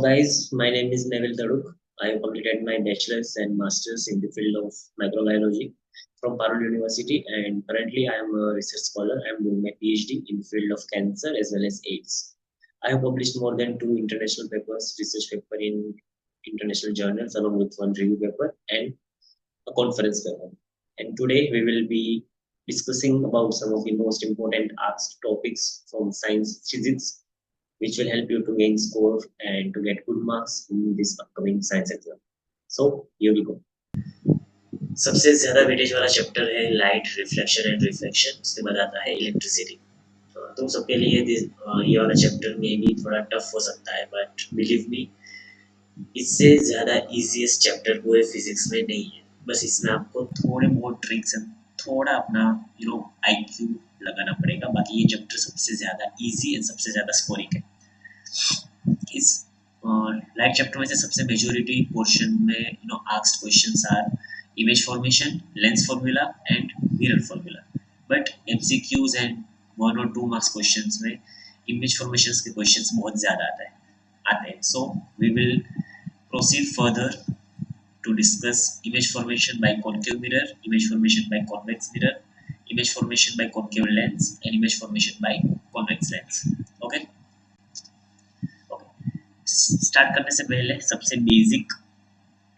Guys, my name is Neville Taduk. I have completed my bachelor's and master's in the field of microbiology from Parul University, and currently I am a research scholar. I am doing my PhD in the field of cancer as well as AIDS. I have published more than two international papers, research paper in international journals, along with one review paper and a conference paper. And today we will be discussing about some of the most important asked topics from science, physics, which will help you to gain score and to get good marks in this upcoming science exam. So here we go. सबसे ज्यादा weightage वाला chapter है light reflection and reflection, उसके बाद आता है electricity. तुम सबके लिए ये वाला चैप्टर में भी थोड़ा टफ हो सकता है, बट बिलीव मी इससे ज्यादा इजीएस्ट चैप्टर पूरे फिजिक्स में नहीं है। बस इसमें आपको थोड़े बहुत ट्रिक्स एंड थोड़ा अपना आईक्यू लगाना पड़ेगा। बाकी ये चैप्टर सबसे ज्यादा इजी एंड सबसे ज्यादा स्कोरिंग है। इस लाइट चैप्टर में से सबसे मेजॉरिटी पोर्शन में asked questions are image formation, lens formula and mirror formula. But MCQs and 1 और 2 मार्क्स क्वेश्चंस में इमेज फॉर्मेशंस के क्वेश्चंस बहुत ज्यादा आते हैं। So we will proceed further to discuss image formation by concave mirror, image formation by convex mirror, image formation by concave lens and image formation by convex lens. Okay? Okay. Start करने से पहले सबसे basic,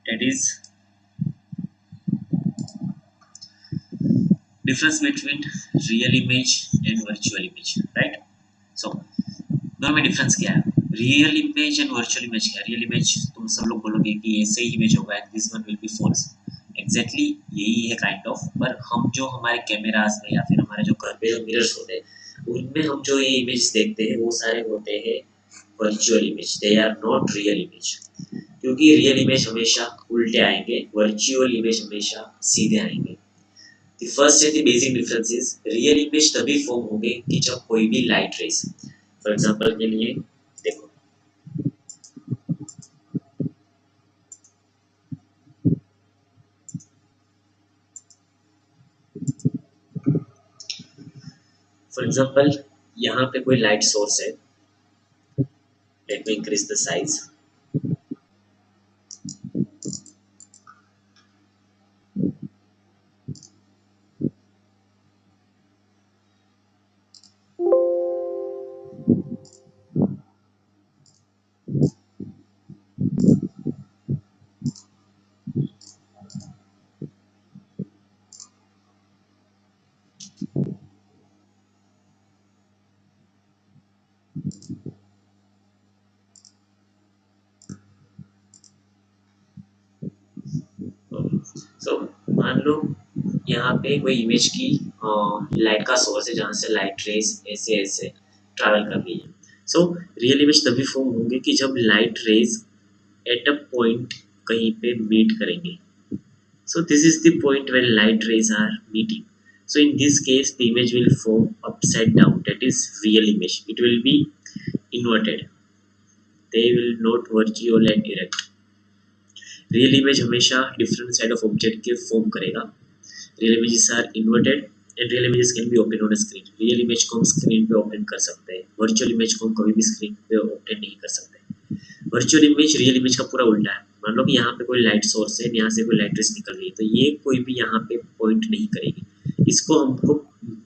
that is difference between real image and virtual image, right? So दोनों में difference क्या है? Real image and virtual image क्या है? रियल इमेज तुम सब लोग बोलोगे कि ऐसे ही इमेज होगा and this one will be false. Exactly यही है काइंड ऑफ। पर हम जो हमारे कैमरास में या फिर हमारे जो घर पे जो मिरर्स होते हैं उनमें हम जो ये इमेज देखते हैं वो सारे होते हैं virtual image, they are not real image. क्योंकि रियल इमेज हमेशा उल्टे आएंगे, वर्चुअल इमेज हमेशा सीधे आएंगे। The first and the basic difference is real image तभी फॉर्म होंगे कि जब कोई भी लाइट रेज, फॉर एग्जांपल के लिए देखो, फॉर एग्जांपल यहाँ पे कोई लाइट सोर्स है। Let me increase the size. So मान लो यहाँ पे कोई इमेज की लाइट का सोर्स है जहाँ से लाइट रेज ऐसे ऐसे ट्रैवल कर रही है। सो रियल इमेज तभी फॉर्म होंगे कि जब light rays at a point कहीं पे मीट करेंगे। So this is the point where light rays are meeting. So in this case the image will form upside down, that is real image. It will be inverted, they will not virtual and direct. Real image हमेशा different side of object के form करेगा। Real images are inverted and real images can be open on screen. Real image को हम screen पे open कर सकते हैं, virtual image को हम कभी भी स्क्रीन पे ओपन नहीं कर सकते। वर्चुअल इमेज रियल इमेज का पूरा उल्टा है। मान लो कि यहाँ पे कोई लाइट सोर्स है, यहाँ से कोई लाइट रेस निकल रही है, तो ये कोई भी यहाँ पे पॉइंट नहीं करेगी। इसको हमको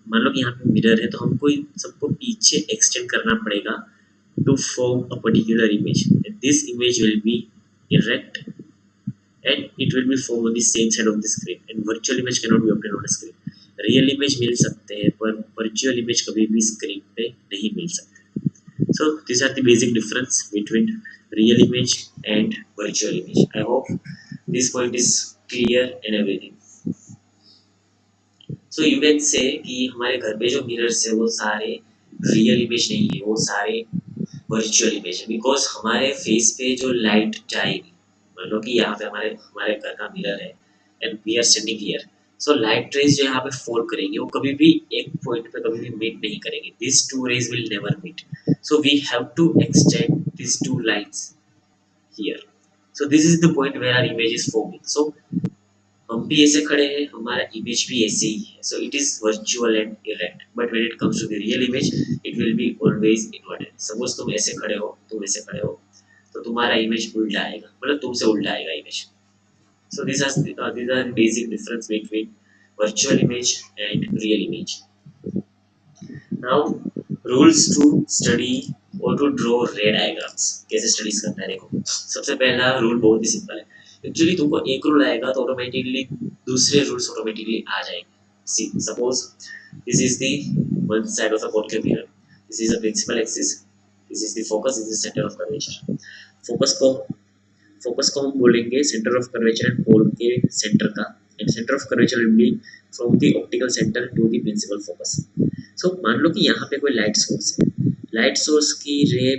मान लो कि यहाँ पे मिरर है, तो हमको सबको पीछे एक्सटेंड करना पड़ेगा to form a particular image. This image will be erect and it will be formed on the same side of the screen, and virtual image cannot be opened on a screen. Real image मिल सकते हैं पर virtual image कभी भी screen पे नहीं मिल सकते। So this are the basic difference between real image and virtual image. I hope this point is clear and everything. So you can say कि हमारे घर पे जो मिरर्स है वो सारे रियल इमेज नहीं है, वो सारे वर्चुअल इमेज है। बिकॉज हमारे फेस पे जो लाइट जाएगी, मान लो कि यहाँ पे हमारे घर का मिरर है and we are standing here, so light rays जो यहाँ पे फॉल करेंगे वो कभी भी एक पॉइंट पे कभी भी मीट नहीं करेंगे। This two rays will never meet, so we have to extend this two lines here. So this is the point where our image is forming. So हम भी ऐसे खड़े हैं, हमारा इमेज भी ऐसे ही है। So it is virtual and erect, but when it comes to the real image it will be always inverted. Suppose तुम ऐसे खड़े हो, तुम ऐसे खड़े हो, तो तो तुम्हारा इमेज उल्टा आएगा, मतलब तुमसे उल्टा आएगा image. So these are the basic difference between virtual image and real image. Now rules to study or to draw ray diagrams. कैसे स्टडीज करना है देखो. सबसे पहला रूल बहुत ही सिंपल है. एक्चुअली तुमको एक रूल आएगा तो ऑटोमेटिकली दूसरे रूल्स ऑटोमेटिकली आ जाएंगे. See, suppose this is the one side of a concave mirror. This is a principal axis. This is the focus. This is the center of curvature. Focus को focus को हम बोलेंगे centre of curvature and pole के centre का. And centre of curvature will be from the optical centre to the principal focus. So मान लो कि यहाँ पे कोई लाइट सोर्स है. लाइट सोर्स की ray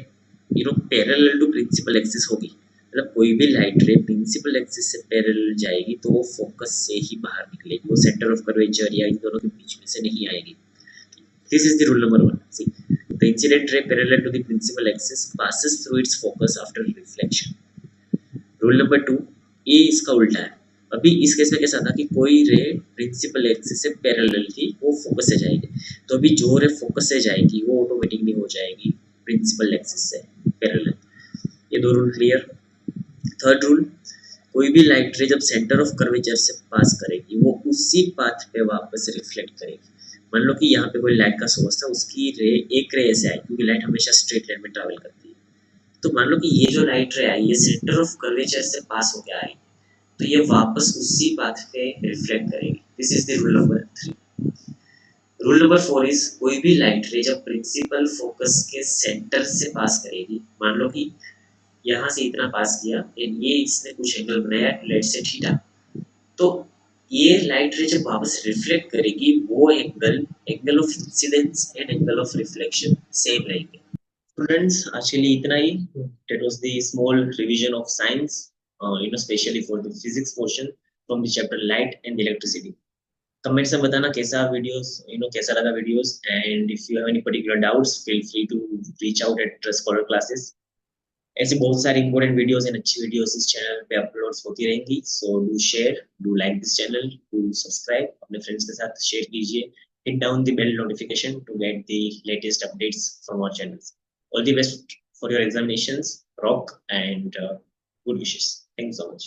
parallel to principal axis होगी. मतलब कोई भी लाइट रे प्रिंसिपल एक्सिस से पैरेलल जाएगी तो वो फोकस से ही बाहर निकलेगी, वो सेंटर ऑफ कर्वेचर या इन दोनों के बीच में से नहीं आएगी. This is the rule number 1. See, the incident ray parallel to the principal axis passes through its focus after reflection. Rule number 2, ये इसका उल्टा है. अभी इस केस में कैसा था कि कोई रे प्रिंसिपल एक्सिस से पैरेलल थी, वो फोकस से जाएगी. तो अभी जो रे फोकस से जाएगी वो ऑटोमेटिकली हो जाएगी प्रिंसिपल एक्सिस से पैरेलल. ये दो रूल क्लियर. थर्ड रूल, कोई भी लाइट रे जब सेंटर ऑफ कर्वेचर से पास करेगी वो उसी पाथ पे वापस रिफ्लेक्ट करेगी. मान लो कि यहाँ पे कोई लाइट का सोर्स था, उसकी रे एक रे ऐसे आई, क्योंकि लाइट हमेशा स्ट्रेट लाइन में ट्रैवल करती है. तो मान लो कि ये जो लाइट रे आई ये सेंटर ऑफ कर्वेचर से पास होकर आई, तो ये वापस उसी पाथ पे रिफ्लेक्ट करेगी. This is the rule number 3. Rule number 4 is कोई भी लाइट रे जब प्रिंसिपल फोकस के सेंटर से पास करेगी, मान लो कि यहाँ से इतना पास किया एंड ये इसने कुछ एंगल बनाया लेट से थीटा, तो ये लाइट रे जब वापस रिफ्लेक्ट करेगी वो angle of incidence and angle of reflection same रहेंगे. स्टूडेंट्स आज के लिए इतना ही. That was the small revision of science, specially for the physics portion from the chapter light and electricity. Comments में बताना कैसा वीडियोस, कैसा लगा videos. And if you have any particular doubts feel free to reach out at Scholar classes. ऐसे बहुत सारे important videos and अच्छी videos इस चैनल पे अपलोड्स होती रहेंगी. So do share, do like this channel, do subscribe, अपने friends के साथ शेयर कीजिए. Hit down the bell notification to get the latest updates from our channels. All the best for your examinations. Rock and good wishes. Thank you so much.